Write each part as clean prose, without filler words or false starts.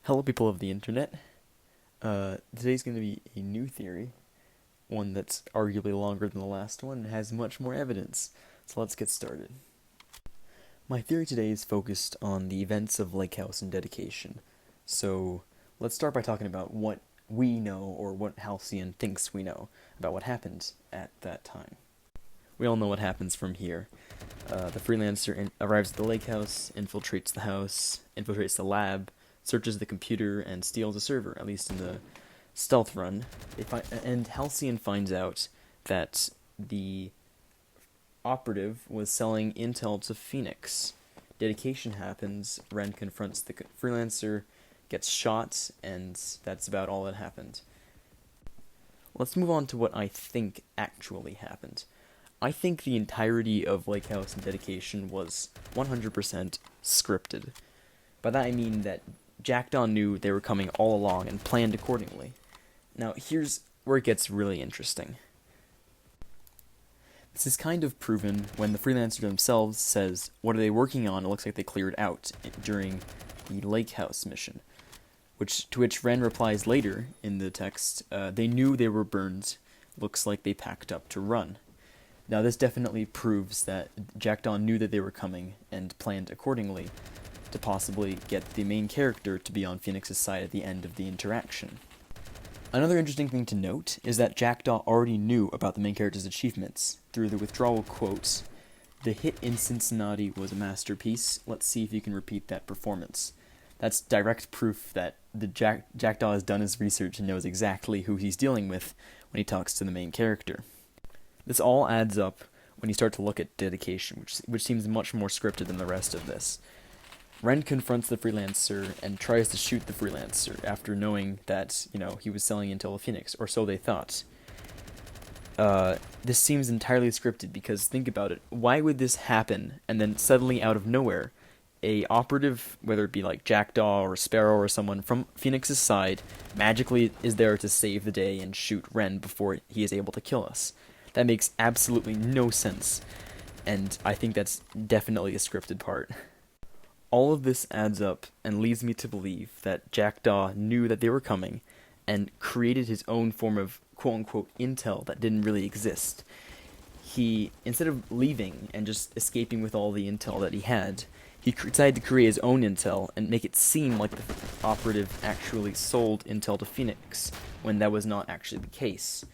Hello, people of the internet. Today's going to be a new theory, one that's arguably longer than the last one and has much more evidence. So let's get started. My theory today is focused on the events of Lake House and dedication. So let's start by talking about what we know, or what Halcyon thinks we know, about what happened at that time. We all know what happens from here. The freelancer arrives at the lake house, infiltrates the lab, searches the computer, and steals a server, at least in the stealth run. And Halcyon finds out that the operative was selling intel to Phoenix. Dedication happens, Ren confronts the freelancer, gets shot, and that's about all that happened. Let's move on to what I think actually happened. I think the entirety of Lake House and Dedication was 100% scripted. By that I mean that Jackdaw knew they were coming all along and planned accordingly. Now, here's where it gets really interesting. This is kind of proven when the freelancer themselves says, what are they working on? It looks like they cleared out during the Lake House mission. To which Ren replies later in the text, they knew they were burned. Looks like they packed up to run. Now, this definitely proves that Jackdaw knew that they were coming and planned accordingly to possibly get the main character to be on Phoenix's side at the end of the interaction. Another interesting thing to note is that Jackdaw already knew about the main character's achievements through the withdrawal quotes. The hit in Cincinnati was a masterpiece. Let's see if you can repeat that performance. That's direct proof that Jackdaw has done his research and knows exactly who he's dealing with when he talks to the main character. This all adds up when you start to look at Dedication, which seems much more scripted than the rest of this. Ren confronts the freelancer and tries to shoot the freelancer after knowing that, he was selling intel to Phoenix, or so they thought. This seems entirely scripted because, think about it, why would this happen and then suddenly out of nowhere, a operative, whether it be like Jackdaw or Sparrow or someone from Phoenix's side, magically is there to save the day and shoot Ren before he is able to kill us? That makes absolutely no sense, and I think that's definitely a scripted part. All of this adds up and leads me to believe that Jackdaw knew that they were coming and created his own form of quote-unquote intel that didn't really exist. He, instead of leaving and just escaping with all the intel that he had, he decided to create his own intel and make it seem like the operative actually sold intel to Phoenix, when that was not actually the case.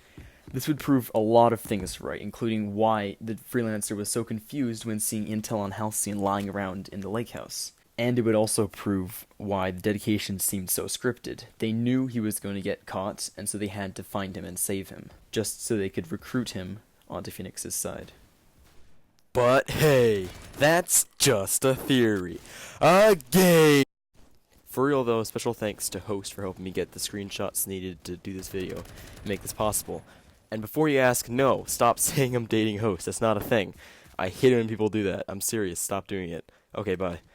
This would prove a lot of things right, including why the freelancer was so confused when seeing intel on Halcyon lying around in the lake house. And it would also prove why the dedication seemed so scripted. They knew he was going to get caught, and so they had to find him and save him, just so they could recruit him onto Phoenix's side. But hey, that's just a theory. A game! For real though, special thanks to Host for helping me get the screenshots needed to do this video and make this possible. And before you ask, no, stop saying I'm dating Host. That's not a thing. I hate it when people do that. I'm serious. Stop doing it. Okay, bye.